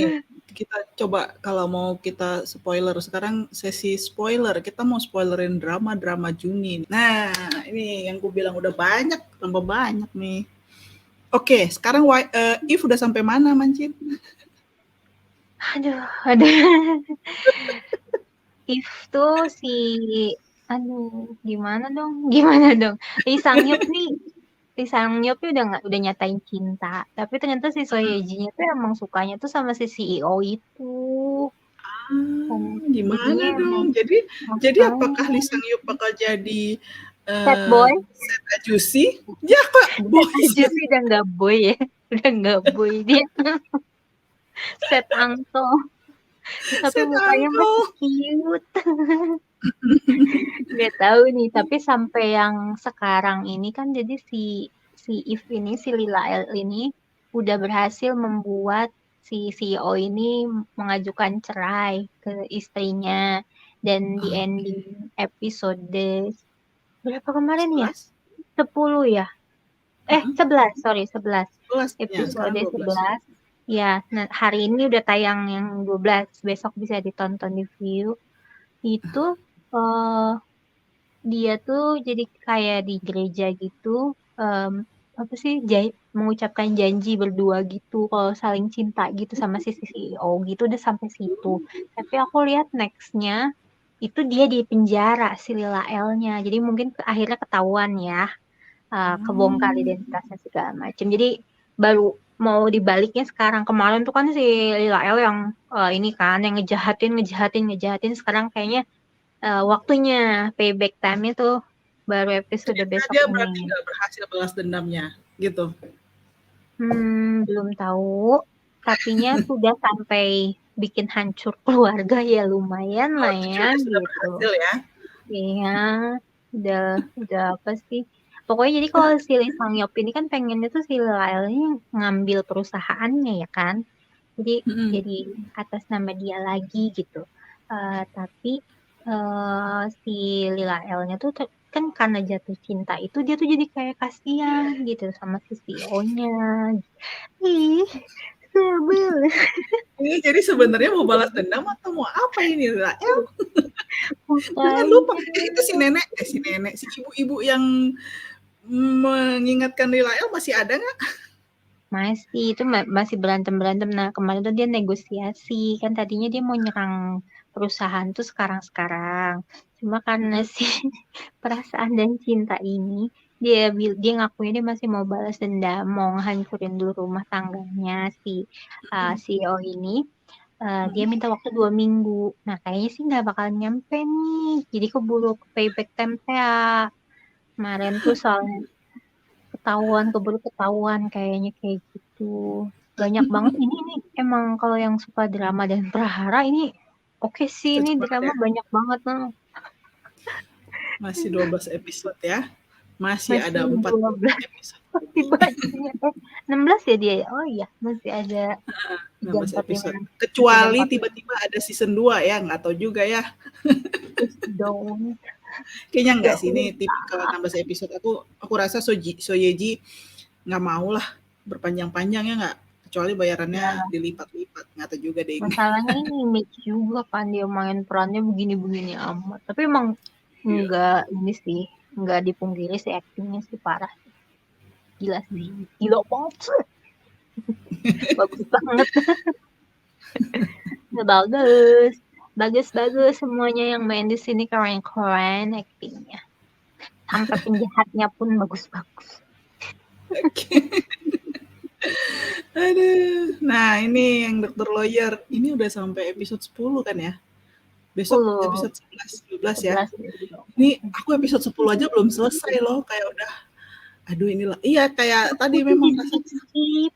Nih, kita coba kalau mau kita spoiler sekarang sesi spoiler. Kita mau spoilerin drama-drama Juni. Nah, ini yang gue bilang udah banyak, tambah banyak nih. Oke, sekarang If udah sampai mana, Mancin? Aduh. If tuh aduh, gimana dong? Lee Sang-hyuk udah nyatain cinta, tapi ternyata si Soyeji-nya tuh emang sukanya tuh sama si CEO itu. Gimana Jadinya emang dong? Jadi apakah Lee makanya Sang Hyuk bakal jadi sad boy. Set Ajusi? Ya kok boy Aja sih. sih udah nggak boy ya, udah nggak boy dia. Sad uncle, tapi Set mukanya masih Uncle. cute. Nggak tahu nih, tapi sampai yang sekarang ini kan jadi si If ini, si Lila L ini udah berhasil membuat si CEO ini mengajukan cerai ke istrinya, dan di Oke. ending episode berapa kemarin ya? 11? 10 ya? Heeh. 11, sorry, 11. 11 ya, Episode sekarang 12. 11. Ya, nah, hari ini udah tayang yang 12, besok bisa ditonton di view. Itu eh dia tuh jadi kayak di gereja gitu, em, apa sih, mengucapkan janji berdua gitu kalau saling cinta gitu sama si CEO gitu, udah sampai situ. Tapi aku lihat nextnya itu dia di penjara, si Lila L-nya. Jadi mungkin akhirnya ketahuan ya, kebongkar Hmm. identitasnya segala macam. Jadi baru mau dibaliknya sekarang. Kemarin tuh kan si Lila L yang ini kan yang ngejahatin. Sekarang kayaknya waktunya payback time itu baru episode Ternyata besok dia ini. berarti nggak berhasil balas dendamnya, gitu. Belum tahu, tapinya sudah sampai bikin hancur keluarga ya, lumayan Oh, lah jadi ya sudah gitu. berhasil ya. Iya, udah udah apa sih? Pokoknya jadi kalau si Lee Sang Yeop ini kan pengennya tuh si Lyle-nya ngambil perusahaannya ya kan. Jadi Mm-mm. jadi atas nama dia lagi gitu. Tapi si Lila L-nya tuh kan karena jatuh cinta itu dia tuh jadi kayak kasihan gitu sama si CEO-nya. Ih, sebel. Ini jadi sebenarnya mau balas dendam atau mau apa ini, Rael? Jangan lupa, Makanya itu si ibu-ibu yang mengingatkan Rael masih ada nggak? masih itu masih berantem-berantem. Nah, kemarin tuh dia negosiasi. Kan tadinya dia mau nyerang perusahaan tuh sekarang-sekarang. Cuma karena si perasaan dan cinta ini, dia ngakunya dia masih mau balas dendam, mau ngehancurin dulu rumah tangganya si CEO ini. Dia minta waktu 2 minggu. Nah, kayaknya sih nggak bakal nyampe nih. Jadi keburu payback time ya. Kemarin tuh soalnya keburu ketahuan kayaknya kayak gitu. Banyak banget ini nih. Emang kalau yang suka drama dan prahara ini oke sih, ini Cocok banget drama ya. banyak banget nah. Masih 12 episode ya. Masih Masih ada 14 12, episode masih lagi. banyak. 16 ya dia ya? Oh iya, masih ada 3, 16 4, 5, episode. 6. Masih ada Kecuali 4 tiba-tiba ada season 2 ya, nggak tahu juga ya. terus daun. Kayaknya Ya nggak sih, ini tipikal udah. 16 episode. Aku rasa Soyeji nggak mau lah berpanjang-panjang ya nggak. Kecuali bayarannya Ya, dilipat-lipat. Nggak tahu juga deh. masalahnya ini image juga kan, dia main perannya begini-begini amat. Tapi emang Iya. enggak ini sih, enggak dipungkiri sih, aktingnya sih parah. Gila sih. Gila banget sih. Bagus banget. Bagus. Bagus-bagus semuanya yang main di sini, keren-keren aktingnya. Sampai penjahatnya pun bagus-bagus. Oke. Aduh. Nah, ini yang Dokter Lawyer. Ini udah sampai episode 10 kan ya? Besok 10, episode 11, 12 ya. 11. Ini aku episode 10 aja belum selesai loh. Kayak udah, aduh inilah. Iya, kayak Aku tadi tuh memang jadi rasanya. skip.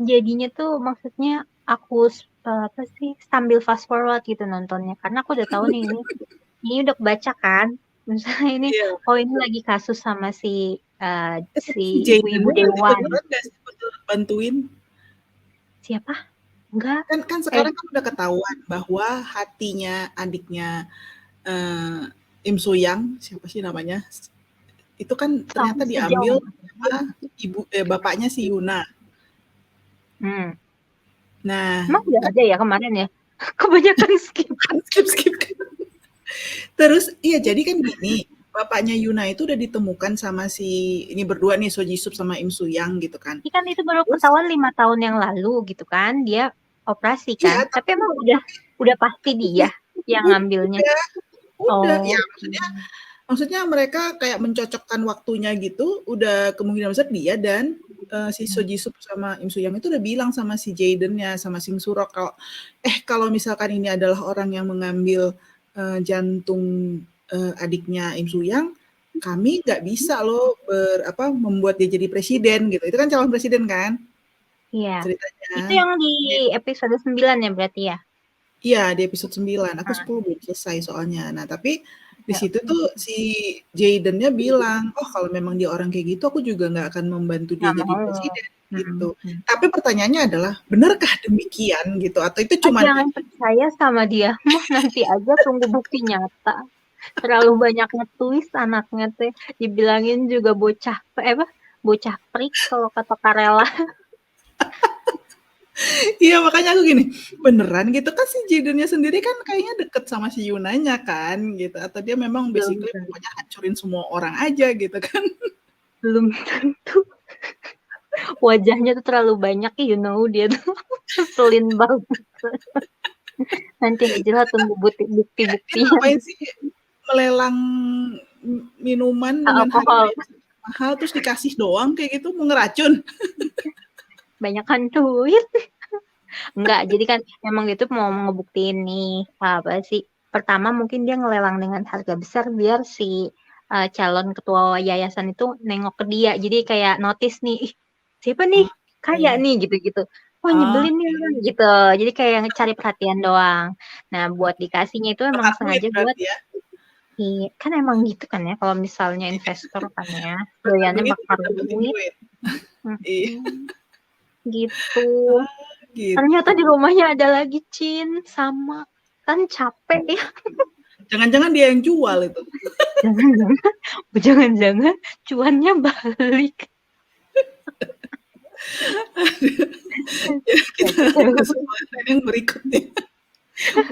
Jadinya tuh maksudnya aku apa sih, sambil fast forward gitu nontonnya. Karena aku udah tahu nih ini udah kebaca kan. Misalnya ini, Iya. oh ini lagi kasus sama si Tapi si ibu-ibu Jaden nanti dewan. beneran gak sih bantuin? Siapa? Enggak. Kan Eh, sekarang kan udah ketahuan bahwa hatinya adiknya eh, Im Suyang, siapa sih namanya? Itu kan Song ternyata Sejong. diambil sama bapaknya si Yuna. Hmm. Nah, Emang nggak ada ya kemarin ya? Kebanyakan skip. skip. Terus iya jadi kan gini, bapaknya Yuna itu udah ditemukan sama si ini berdua nih, So Jisup sama Im Soo-young gitu kan. Ini kan itu baru Terus ketahuan 5 tahun yang lalu gitu kan, dia operasi iya, kan. Tapi tapi emang udah pasti dia yang ngambilnya. udah udah, Oh, ya maksudnya mereka kayak mencocokkan waktunya gitu, udah kemungkinan besar dia dan, si So Jisup sama Im Soo-young itu udah bilang sama si Jaden-nya, sama Sing Surok kalau misalkan ini adalah orang yang mengambil, jantung, adiknya Im Soo-young, kami nggak bisa loh membuat dia jadi presiden gitu. Itu kan calon presiden kan iya. Itu ceritanya. yang di episode 9 ya berarti ya? Iya, di episode 9. Aku Ah, 10 belum selesai soalnya. Nah, tapi di ya. situ tuh si Jaden-nya bilang, "Oh, kalau memang dia orang kayak gitu, aku juga nggak akan membantu dia Nggak jadi mau. presiden," gitu. Mm-mm. Tapi pertanyaannya adalah, benarkah demikian gitu? Atau itu Ah, cuman jangan percaya sama dia. Mah nanti aja tunggu bukti nyata. Terlalu banyak nge-twist anaknya teh. Dibilangin juga bocah apa? Bocah prik kalau kata Karela. iya makanya aku gini, beneran gitu kan si Jaden-nya sendiri kan kayaknya deket sama si Yunanya kan gitu, atau dia memang Belum basically tentu. pokoknya hancurin semua orang aja gitu kan. Belum tentu. Wajahnya tuh terlalu banyak, you know, dia tuh ngeselin banget. Nanti aja lah tunggu Dia bukti-buktinya. ngapain sih melelang minuman dengan harga Alkohol. yang mahal terus dikasih doang kayak gitu, mau ngeracun? Banyakan duit. Enggak, jadi kan emang gitu mau ngebuktiin nih apa sih? Pertama mungkin dia ngelelang dengan harga besar biar si calon ketua yayasan itu nengok ke dia. Jadi kayak notice nih, "Ih, siapa nih kaya Oke. nih gitu-gitu. Wah nyebelin nih Oke. orang gitu. Jadi kayak cari perhatian doang. Nah buat dikasihnya itu emang Bakar duit sengaja buat berarti ya? kan emang gitu kan ya kalau misalnya investor kan ya Bakar doyannya duit bakar buat dapetin duit. duit. Iya, Mm-mm, gitu. Ternyata gitu. di rumahnya ada lagi Cin sama kan capek ya. Jangan-jangan dia yang jual itu. Jangan-jangan, jangan-jangan cuannya balik. Ya, kita Jadi lanjut ke spoiler yang berikutnya.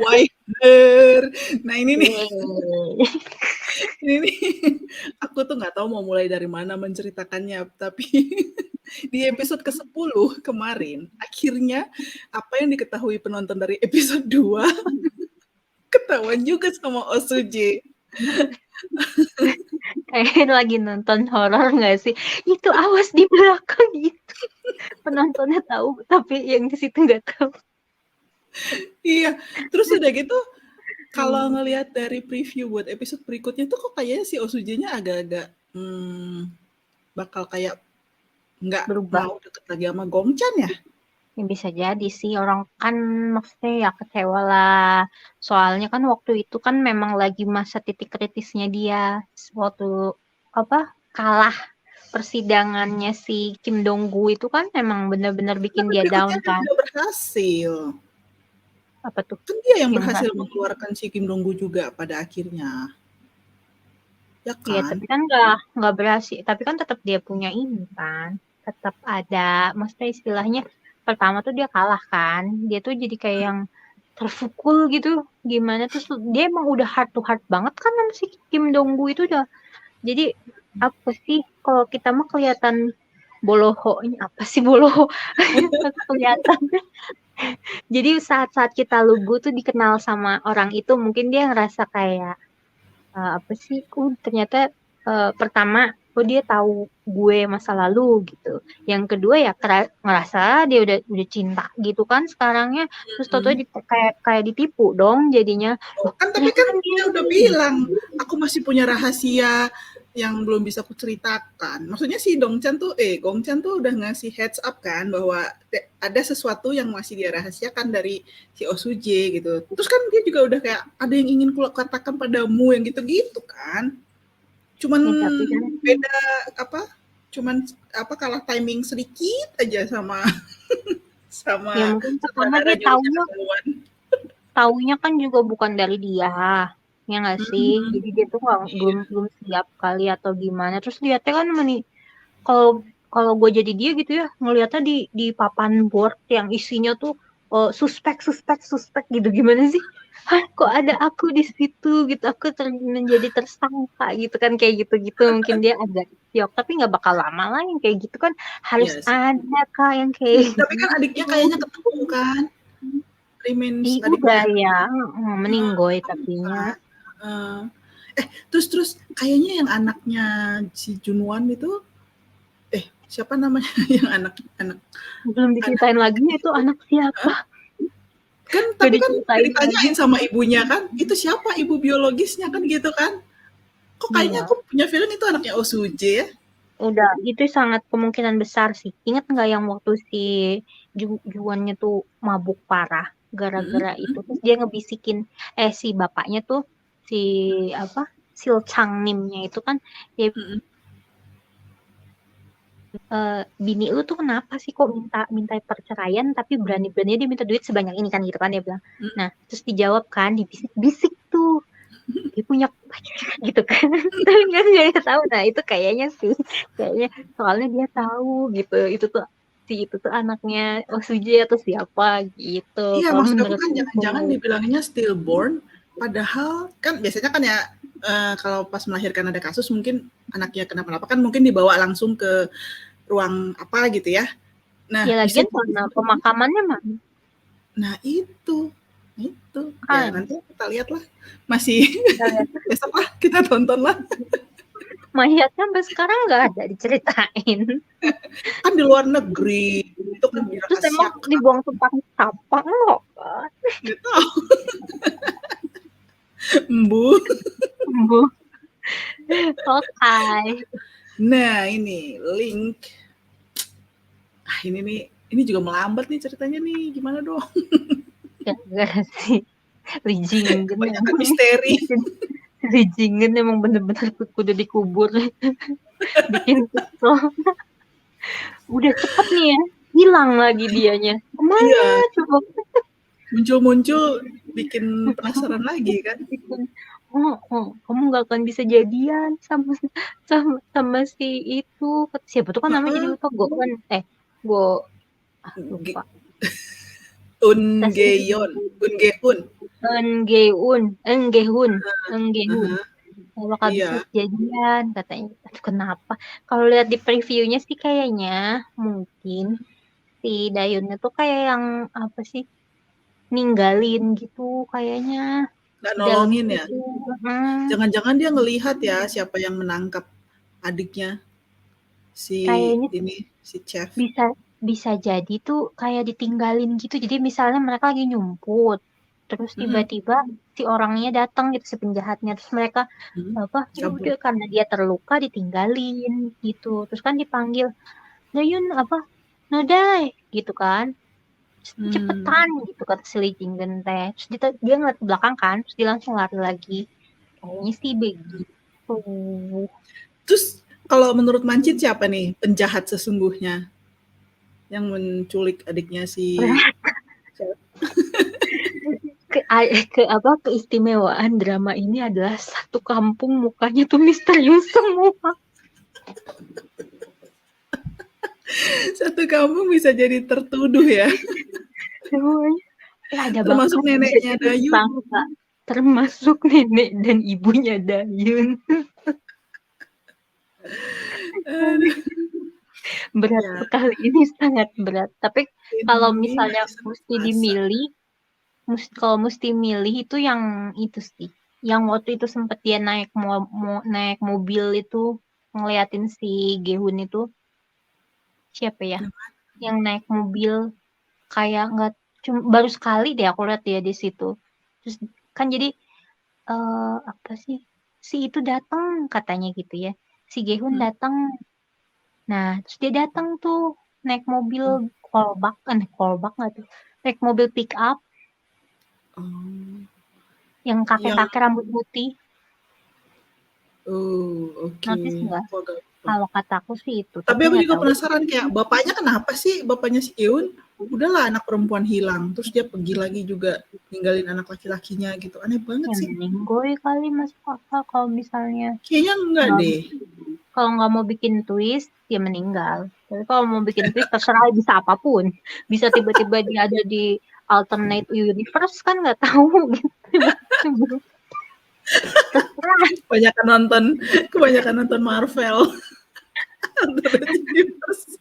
Wider. Nah ini nih, ini nih, aku tuh nggak tahu mau mulai dari mana menceritakannya, tapi di episode ke-10 kemarin, akhirnya apa yang diketahui penonton dari episode 2 ketahuan juga sama Osuje. kayak lagi nonton horor nggak sih? Itu awas di belakang gitu. Penontonnya tahu tapi yang di situ nggak tahu. Iya, terus udah gitu kalau ngelihat dari preview buat episode berikutnya tuh kok kayaknya si Osuje-nya agak-agak bakal kayak nggak Berubah. mau deket lagi sama Gongchan ya? Ya bisa jadi sih orang kan maksudnya ya kecewa lah. Soalnya kan waktu itu kan memang lagi masa titik kritisnya dia waktu apa kalah persidangannya si Kim Dong-gu itu kan memang benar-benar bikin Tapi dia down berikutnya dia kan. udah berhasil. Apa tuh Kan dia yang yang berhasil berhasil? mengeluarkan si Kim Dong-gu juga pada akhirnya, ya Iya, kan? tapi kan nggak berhasil. Tapi kan tetap dia punya ini kan. Tetap ada, maksudnya istilahnya pertama tuh dia kalah kan. Dia tuh jadi kayak yang terpukul gitu. Gimana terus dia emang udah heart to heart banget kan sama si Kim Dong-gu itu udah. Jadi apa sih kalau kita mah kelihatan boloho ini apa sih boloho kelihatan. Jadi saat-saat kita lugu tuh dikenal sama orang itu mungkin dia ngerasa kayak apa sih ternyata pertama oh dia tahu gue masa lalu gitu yang kedua ya ngerasa dia udah cinta gitu kan sekarangnya terus tau Mhm. kayak kayak ditipu dong jadinya Oh, loh kan tapi ternyata kan kan dia dia udah ini bilang, "Aku masih punya rahasia yang belum bisa aku ceritakan." Maksudnya si Gongchan tuh udah ngasih heads up kan bahwa ada sesuatu yang masih dia rahasiakan dari si Osuje gitu. Terus kan dia juga udah kayak, "Ada yang ingin katakan padamu," yang gitu-gitu kan. Cuman ya tapi kan beda apa, cuman kalah timing sedikit aja sama ya sama mungkin pertama sutradara dia jurusan duluan. taunya kan juga bukan dari dia ya nggak sih Mhm. jadi dia tuh nggak belum belum siap kali atau gimana terus lihatnya kan kalau kalau gue jadi dia gitu ya ngelihatnya di papan board yang isinya tuh suspek gitu, gimana sih? Hah, kok ada aku di situ gitu, aku menjadi tersangka gitu kan, kayak gitu-gitu. Mungkin dia agak syok, tapi nggak bakal lama lah yang kayak gitu kan, harus Iya sih. ada Kak yang kayak Tapi kan adiknya gitu. kayaknya ketemu kan? Remains Udah adiknya ya, meninggoy tapinya. kan. Heeh. Terus kayaknya yang anaknya si Junwan itu siapa namanya yang anak Belum diceritain lagi itu anak siapa, kan gak tapi kan nggak diceritain lagi. ditanyain sama ibunya kan itu siapa ibu biologisnya kan gitu kan kok kayaknya Iya. aku punya feeling itu anaknya Osuje ya. Udah, itu sangat kemungkinan besar sih. Ingat nggak yang waktu si Juannya tuh mabuk parah Mm-mm. gara-gara itu? Terus dia ngebisikin, si bapaknya tuh, si apa, Sil Changnim-nya itu kan, dia Mm-mm. bini lu tuh kenapa sih kok minta perceraian tapi berani-beraninya dia minta duit sebanyak ini kan gitu kan dia bilang. Nah, terus dijawab kan, dibisik-bisik tuh. Dia punya pacar gitu kan. Tapi kan dia tahu. Nah, itu kayaknya sih. Kayaknya soalnya dia tahu gitu. Itu tuh anaknya Osuje atau siapa gitu. Iya Kalau maksud aku kan menurutku. jangan-jangan dibilangnya stillborn padahal kan biasanya kan ya kalau pas melahirkan ada kasus mungkin anaknya kenapa-napa kan mungkin dibawa langsung ke ruang apa gitu ya. Ya Nah, bisa lagian karena pemakamannya mah nah itu. Ya kan. nanti kita lihat lah. Masih Kita lihat besok lah kita tonton lah. mayatnya sampai sekarang nggak ada diceritain. Kan di luar negeri itu kan Terus emang dirahasiakan. dibuang tempat sampah enggak kan? Nggak tahu. Embu. Bu. Oke. Nah, ini link. Ini nih ini juga melambat nih ceritanya nih. Gimana dong? Gara-gara si Lijingen Kebanyakan emang. misteri. Lijingen emang bener-bener kudu dikubur. Bikin kesel. Udah cepet nih ya, hilang lagi dianya. Kemana Iya, coba? muncul-muncul bikin penasaran lagi kan. Kamu gak akan bisa jadian sama si itu. Siapa tuh kan namanya jadi lupa. Goan. Go. Lupa. Ungeyon, Ungehun. Engeun. Enggehun. Uh-huh. Bakal bisa Iya. jadian katanya. Aduh, kenapa? Kalau lihat di previewnya sih kayaknya mungkin si Dayunnya tuh kayak yang apa sih, ninggalin gitu kayaknya Nggak di dalam nolongin ya. situ. Jangan-jangan dia ngelihat ya siapa yang menangkap adiknya si Kayaknya si chef. bisa bisa jadi tuh kayak ditinggalin gitu. Jadi misalnya mereka lagi nyumput, terus Mm-mm. tiba-tiba si orangnya datang gitu, si penjahatnya, terus mereka apa, ya Kabur. udah karena dia terluka ditinggalin gitu. Terus kan dipanggil, Dayun apa, Nodai gitu kan. Terus cepetan gitu kata si Lee Jinggen teh. Terus dia ngeliat ke belakang kan, terus dia langsung lari lagi. Kayaknya sih begitu. Terus kalau menurut Mancit siapa nih penjahat sesungguhnya yang menculik adiknya si chef? Keistimewaan drama ini adalah satu kampung mukanya tuh misterius semua. Satu kampung bisa jadi tertuduh ya. Semuanya ada Termasuk bakat neneknya jadi Dayun. tersangka, termasuk nenek dan ibunya Dayun. Berat Ya, sekali, ini sangat berat. Tapi kalau ini misalnya masih satu mesti puasa. dimilih, kalau mesti milih itu yang itu sih. Yang waktu itu sempet dia naik mobil itu ngeliatin si Gehun itu, siapa ya? Yang naik mobil kayak nggak, cuma baru sekali deh aku lihat dia di situ. Terus kan jadi apa sih? Si itu datang katanya gitu ya. Si Gehun datang. Nah, terus dia datang tuh naik mobil callback nggak tuh? Naik mobil pick up Oh, yang yang kakek-kakek rambut putih. oke. Notice nggak? Aku agak lupa. Kalau kataku sih itu, Tapi tapi aku nggak juga tahu. penasaran kayak bapaknya kenapa sih bapaknya si Eun udahlah anak perempuan hilang terus dia pergi lagi juga ninggalin anak laki-lakinya gitu aneh banget Yang sih meninggoy kali masuk akal kalau misalnya kayaknya enggak nggak, deh. kalau nggak mau bikin twist dia meninggal. Tapi kalau mau bikin twist terserah, bisa apapun. Bisa tiba-tiba dia ada di alternate universe kan nggak tahu gitu. Terserah. Kebanyakan nonton Marvel. Alternate universe.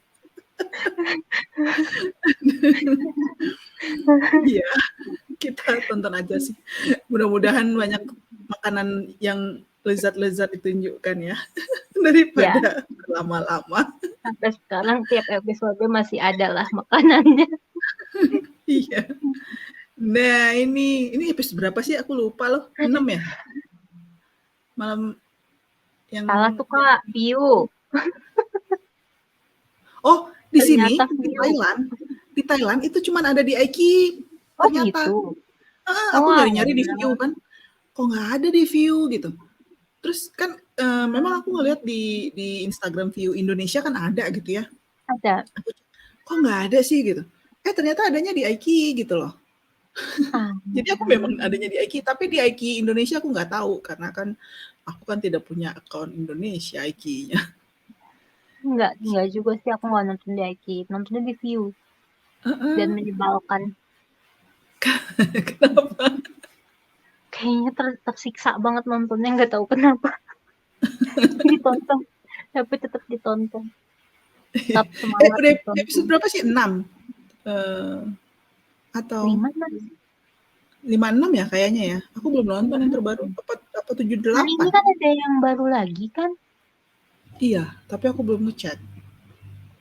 Iya, kita tonton aja sih. Mudah-mudahan banyak makanan yang lezat-lezat ditunjukkan ya, daripada lama-lama. Sampai sekarang tiap episode masih ada lah makanannya. Iya. Nah, ini episode berapa sih? Aku lupa loh. 6 ya? Malam yang Salah tuh Kak, view. Oh, di sini Ternyata di view. Thailand. Di Thailand itu cuma ada di Aiki. Oh Ternyata. gitu. Aku Oh, nyari-nyari di alah. view kan. Kok nggak ada di view gitu. Terus kan memang aku ngeliat di Instagram view Indonesia kan ada gitu ya. Ada. Kok nggak ada sih gitu. Ternyata adanya di Aiki gitu loh. Jadi aku memang adanya di Aiki, tapi di Aiki Indonesia aku nggak tahu karena kan aku kan tidak punya akun Indonesia Aiki-nya. Enggak juga sih, aku nggak nonton di Aiki, nontonnya di view. Dan menyebalkan. Kenapa? Kayaknya tersiksa banget nontonnya, nggak tahu kenapa. Ditonton, tapi tetap ditonton. Tetap semangat Udah ditonton. episode berapa sih? 6? Atau 5-6 ya kayaknya ya. Aku belum nonton yang terbaru. Apa 7-8? Hari ini kan ada yang baru lagi kan? Iya, tapi aku belum ngecek.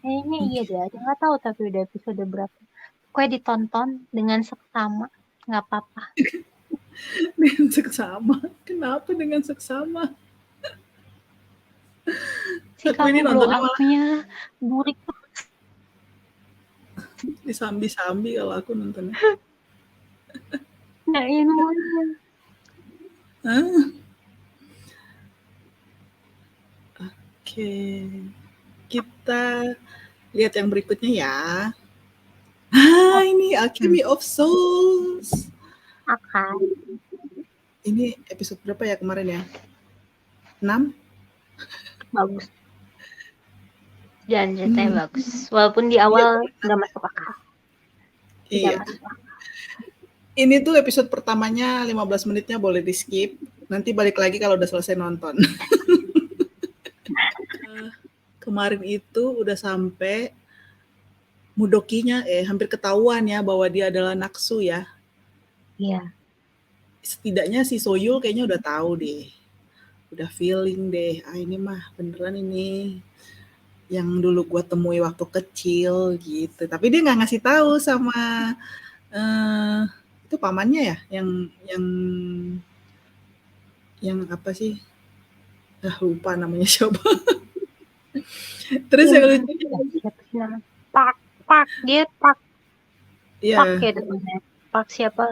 Kayaknya iya deh, ada nggak tahu tapi udah episode berapa. Pokoknya ditonton dengan seksama, nggak apa-apa. Dengan seksama. Kenapa dengan seksama? Si Aku ini kamu blow nontonnya malah up-nya burik disambi-sambi kalau aku nontonnya. nggak ilmunya. Oke, kita lihat yang berikutnya ya. Ini Alchemy of Souls. Akan. Ini episode berapa ya kemarin ya? 6? Bagus. Dan ceritanya bagus. Walaupun di awal nggak masuk akal. Iya. Ini tuh episode pertamanya 15 menitnya boleh di skip. Nanti balik lagi kalau udah selesai nonton. Kemarin itu udah sampai Mudokinya hampir ketahuan ya bahwa dia adalah Naksu ya. Iya. Setidaknya si Soyul kayaknya udah tahu deh. Udah feeling deh. Ini mah beneran ini yang dulu gua temui waktu kecil gitu. Tapi dia nggak ngasih tahu sama itu pamannya ya, yang apa sih? Lupa namanya siapa. Terus yang lucunya Pak dia Pak. Iya. Pak ya namanya. Pak siapa?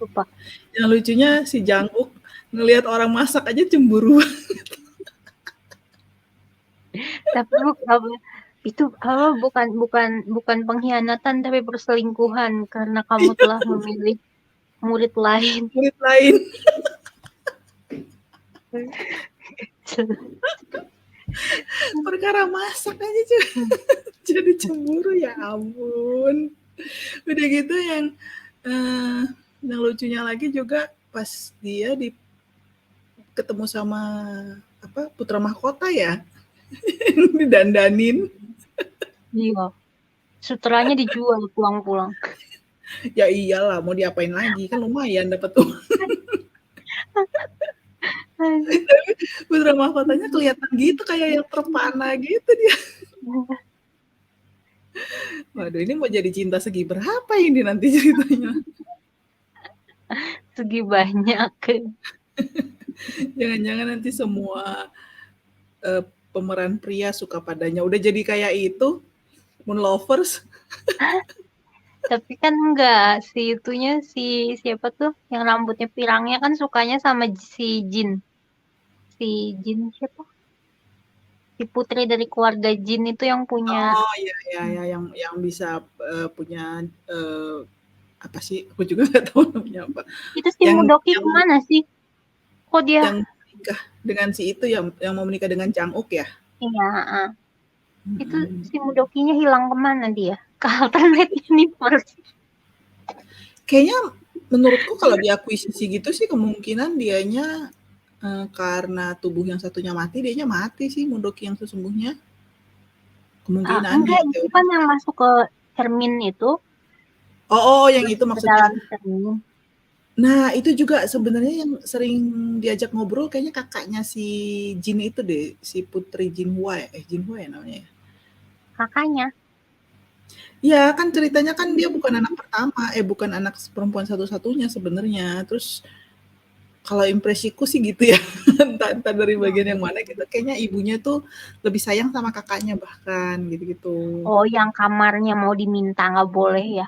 Lupa. Yang lucunya si Janguk ngelihat orang masak aja cemburu. Tapi itu bukan pengkhianatan tapi perselingkuhan karena kamu telah memilih murid lain. Murid lain. Perkara masak aja jadi cemburu, ya ampun. Udah gitu yang lucunya lagi juga pas dia ketemu sama putra mahkota ya. Didandanin. Iya. Sutranya dijual pulang-pulang. Ya iyalah, mau diapain lagi, kan lumayan dapat uang. Putra mahkotanya kelihatan gitu kayak yang terpana gitu dia. Waduh, ini mau jadi cinta segi berapa ini nanti ceritanya? Segi banyak. Jangan-jangan nanti semua pemeran pria suka padanya. Udah jadi kayak itu, Moon Lovers. Tapi kan enggak, si siapa tuh yang rambutnya pirangnya kan sukanya sama si Jin. Si Jin siapa? Si putri dari keluarga Jin itu yang punya. Oh iya, yang bisa punya apa sih? Aku juga nggak tahu namanya apa. Itu si Mudoki kemana sih? Kok dia? Yang menikah dengan si itu yang mau menikah dengan Jang-uk ya? Iya. Itu si Mudokinya hilang kemana dia? Ke alternate universe. Kayaknya menurutku kalau diakuisisi gitu sih kemungkinan dianya karena tubuh yang satunya mati, dianya mati sih Mundoki yang sesungguhnya. Kemungkinannya Enggak, itu teori. kan yang masuk ke cermin itu, Oh, yang itu ke maksudnya. dalam cermin. Nah, itu juga sebenarnya yang sering diajak ngobrol kayaknya kakaknya si Jin itu deh, si Putri Jinhua ya? Jinhua ya namanya ya? Kakaknya. Iya, kan ceritanya kan dia bukan anak pertama, bukan anak perempuan satu-satunya sebenarnya. Terus kalau impresiku sih gitu ya, entah entah dari bagian yang mana gitu, kayaknya ibunya tuh lebih sayang sama kakaknya bahkan, gitu-gitu. Oh, yang kamarnya mau diminta nggak boleh ya?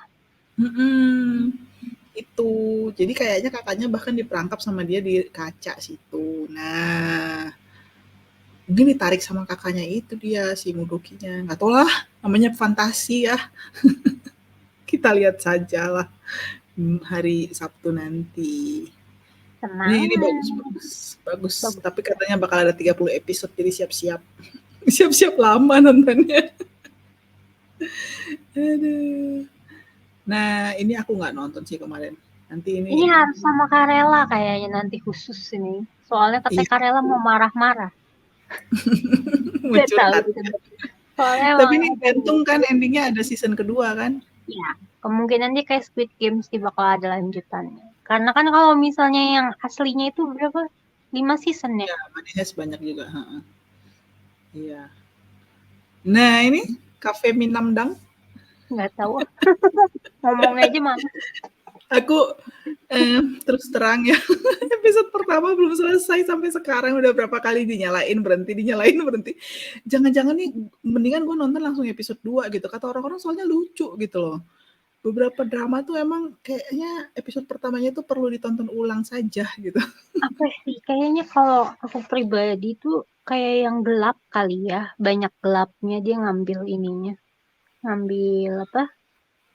Mhm, itu. Jadi kayaknya kakaknya bahkan diperangkap sama dia di kaca situ. Nah, mungkin ditarik sama kakaknya itu dia, si Mudokinya. Nggak tahu lah, namanya fantasi ya. Kita lihat sajalah hari Sabtu nanti. Ini Tenang. bagus bagus bagus, Bagus. tapi katanya bakal ada 30 episode, jadi siap-siap. Siap-siap lama nontonnya. Aduh. Nah, ini aku nggak nonton sih kemarin. Nanti ini Ini harus sama Karela kayaknya nanti khusus ini. Soalnya katanya iya, Karela mau marah-marah. mau Gak tahu curhat. gitu. Soalnya Tapi emang ini ada gantung kan gitu. endingnya ada season kedua kan? Ya, kemungkinan dia kayak Squid Games sih bakal ada lanjutannya. Karena kan kalau misalnya yang aslinya itu berapa? 5 season ya? Ya, Money banyak juga. Heeh. Iya. Nah, ini Cafe Minamdang. Nggak tahu. Ngomongnya aja malu. Aku terus terang ya, episode pertama belum selesai sampai sekarang udah berapa kali dinyalain berhenti. Jangan-jangan nih mendingan gue nonton langsung episode 2 gitu. Kata orang-orang soalnya lucu gitu loh. Beberapa drama tuh emang kayaknya episode pertamanya tuh perlu ditonton ulang saja gitu. Apa sih? Kayaknya kalau aku pribadi tuh kayak yang gelap kali ya. Banyak gelapnya dia ngambil ininya. Ngambil apa?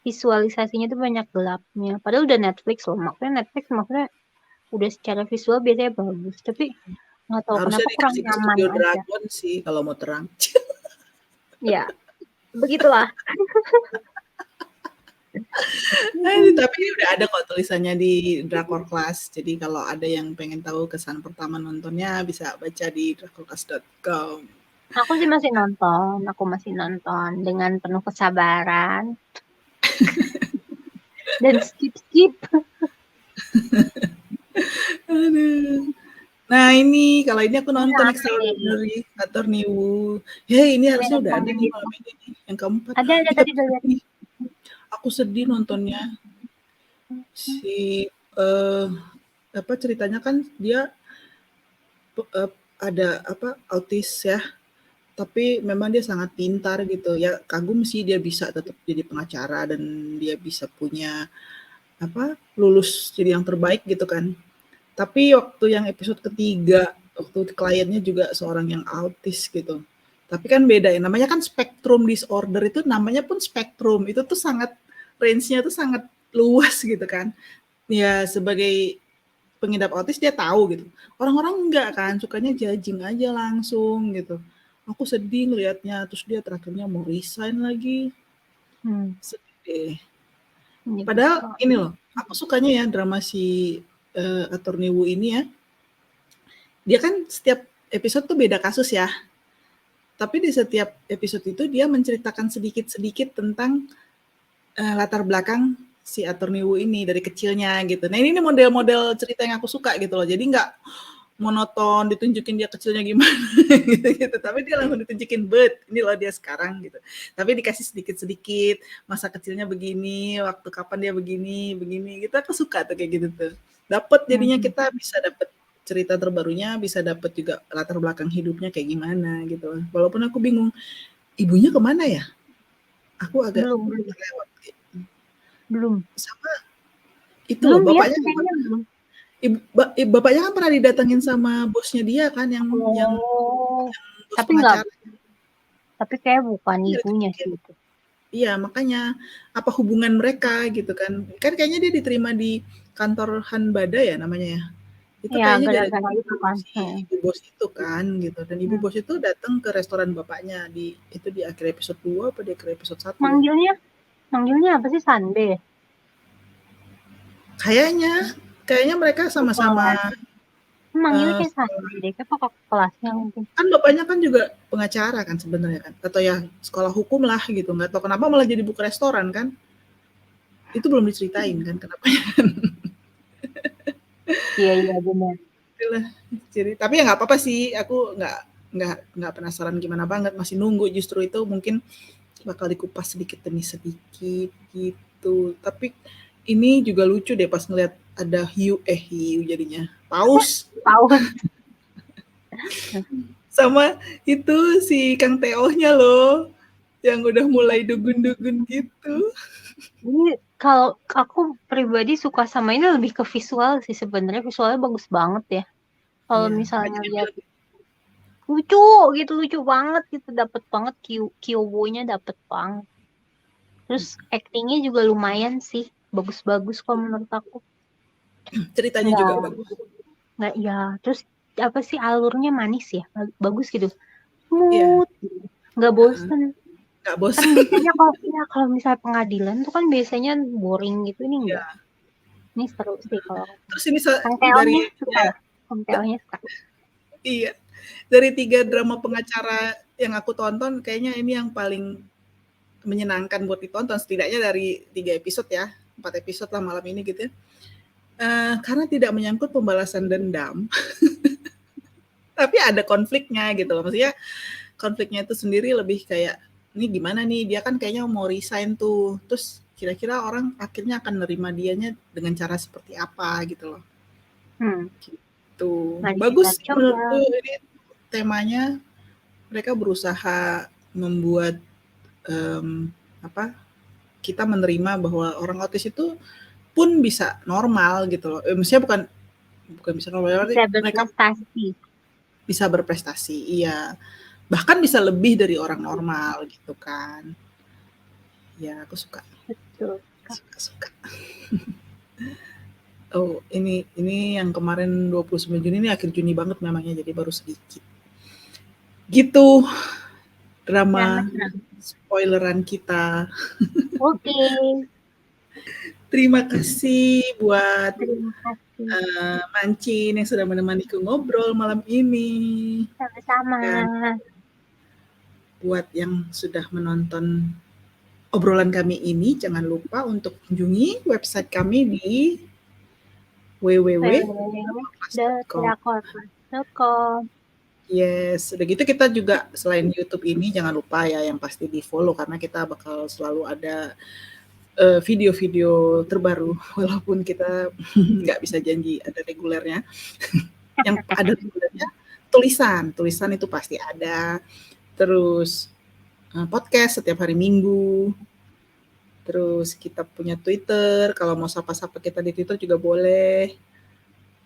Visualisasinya tuh banyak gelapnya. Padahal udah Netflix loh. Maksudnya Netflix maksudnya udah secara visual biasanya bagus. Tapi nggak tahu Harusnya kenapa kurang dikasih ke nyaman Studio aja. Dragon sih kalau mau terang. Ya, begitulah. Tapi ini udah ada kok tulisannya di Drakor Class. Jadi kalau ada yang pengen tahu kesan pertama nontonnya bisa baca di drakorclass.com. Aku masih nonton dengan penuh kesabaran dan skip-skip. Aduh. Nah ini, kalau ini aku Ini nonton rame. Extraordinary Attorney Woo. Hei, ini Ini harusnya udah ada nih rekomendasi. malam ini nih, yang keempat. Ada Ih, tadi tapi udah lihat. sedih. Aku sedih nontonnya. Si eh apa ceritanya kan dia ada apa autis ya, tapi memang dia sangat pintar gitu. Ya kagum sih dia bisa tetap jadi pengacara dan dia bisa punya apa lulus jadi yang terbaik gitu kan. Tapi waktu yang episode ketiga, waktu kliennya juga seorang yang autis gitu. Tapi kan beda ya, namanya kan spektrum disorder itu namanya pun spektrum. Itu tuh sangat range-nya tuh sangat luas gitu kan. Ya sebagai pengidap autis dia tahu gitu. Orang-orang enggak kan, sukanya judging aja langsung gitu. Aku sedih ngelihatnya, terus dia terakhirnya mau resign lagi. Hmm, Sedih deh. ini Padahal kesel. ini loh, aku sukanya ya drama si Attorney Woo ini ya. Dia kan setiap episode tuh beda kasus ya. Tapi di setiap episode itu dia menceritakan sedikit-sedikit tentang latar belakang si Attorney Woo ini dari kecilnya gitu. Nah ini model-model cerita yang aku suka gitu loh. Jadi nggak monoton ditunjukin dia kecilnya gimana gitu-gitu. Tapi dia langsung ditunjukin ini loh dia sekarang gitu. Tapi dikasih sedikit-sedikit masa kecilnya begini, waktu kapan dia begini, begini. Gitu aku suka tuh kayak gitu tuh. Dapat jadinya Hmm, kita bisa dapat cerita terbarunya, bisa dapat juga latar belakang hidupnya kayak gimana gitu. Walaupun aku bingung, ibunya kemana ya? Aku agak belum, belum, terlewat. belum, Sama itu loh, belum ya, bapaknya kayaknya belum. bapaknya kan pernah didatengin sama bosnya dia kan yang Oh, bos tapi nggak, pengacara. tapi kayak bukan Nggak ibunya ditunjukin. sih itu. Iya, makanya apa hubungan mereka gitu kan. Kan kayaknya dia diterima di kantor Hanbada ya namanya ya. Itu Ya, kayaknya gara-gara gara-gara itu kan. si ibu bos itu kan gitu. Dan ibu Hmm. bos itu datang ke restoran bapaknya itu di akhir episode 2 apa di akhir episode 1 ya. Manggilnya, manggilnya apa sih Sanbe? Kayaknya mereka sama-sama manggilnya kayak sama deh, kayak pokok kelasnya mungkin. kan bapaknya kan juga pengacara kan sebenarnya kan, atau ya sekolah hukum lah gitu, nggak tahu kenapa malah jadi buka restoran kan, itu belum diceritain kan kenapa. Iya benar. Itulah, jadi tapi ya nggak apa-apa sih, aku nggak penasaran gimana banget, masih nunggu justru itu mungkin bakal dikupas sedikit demi sedikit gitu. Tapi ini juga lucu deh pas ngeliat ada hiu jadinya paus Paus. sama itu si Kang Teohnya loh yang udah mulai dugun-dugun gitu. Ini kalau aku pribadi suka sama ini lebih ke visual sih sebenarnya, visualnya bagus banget ya. Kalau Iya, misalnya jadi lihat lucu gitu, lucu banget gitu, dapet banget Kyobo-nya dapet banget. Terus actingnya juga lumayan sih, bagus-bagus kalau menurut aku. ceritanya juga Nggak, bagus. nggak ya. Terus apa sih alurnya manis ya, bagus gitu, Iya, smooth, gitu. Nggak bosen. nggak Kan bosan. biasanya kalau misalnya pengadilan tuh kan biasanya boring gitu, ini enggak. Iya. Ini seru sih kalau Terus ini Kang dari Teonya suka ya, Kang Teonya suka. iya, dari 3 drama pengacara yang aku tonton kayaknya ini yang paling menyenangkan buat ditonton, setidaknya dari 3 episode ya, 4 episode lah malam ini gitu ya. Karena tidak menyangkut pembalasan dendam, tapi ada konfliknya gitu loh. Maksudnya konfliknya itu sendiri lebih kayak, ini gimana nih, dia kan kayaknya mau resign tuh, terus kira-kira orang akhirnya akan nerima dianya dengan cara seperti apa gitu loh. Hmm, Tuh, mari kita bagus coba. menurutku ini temanya, mereka berusaha membuat, apa, kita menerima bahwa orang autis itu pun bisa normal gitu loh. Maksudnya bukan bukan bisa normal, berarti Bisa mereka berprestasi. bisa berprestasi, iya. Bahkan bisa lebih dari orang normal gitu kan. Ya, aku suka. Betul. Suka. Oh, ini yang kemarin 29 Juni ini akhir Juni banget memangnya, jadi baru sedikit. Gitu drama Drama. spoileran kita. Oke, Terima kasih buat terima kasih. Mancin yang sudah menemaniku ngobrol malam ini. Sama-sama. Dan buat yang sudah menonton obrolan kami ini, jangan lupa untuk kunjungi website kami di www.drakor.com. www.drakor.com. Yes, udah gitu kita juga selain YouTube ini jangan lupa ya yang pasti di-follow karena kita bakal selalu ada video-video terbaru walaupun kita nggak bisa janji ada regulernya. Yang ada regulernya tulisan itu pasti ada. Terus podcast setiap hari Minggu. Terus kita punya Twitter, kalau mau sapa-sapa kita di Twitter juga boleh.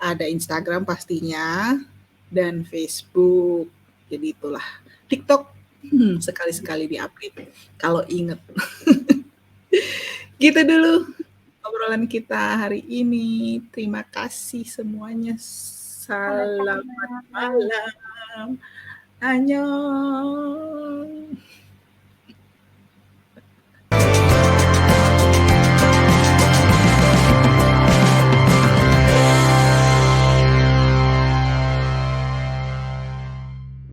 Ada Instagram pastinya, dan Facebook. Jadi itulah. TikTok, sekali-sekali di-update, kalau inget. Gitu dulu obrolan kita hari ini. Terima kasih semuanya. Selamat malam. Annyeong.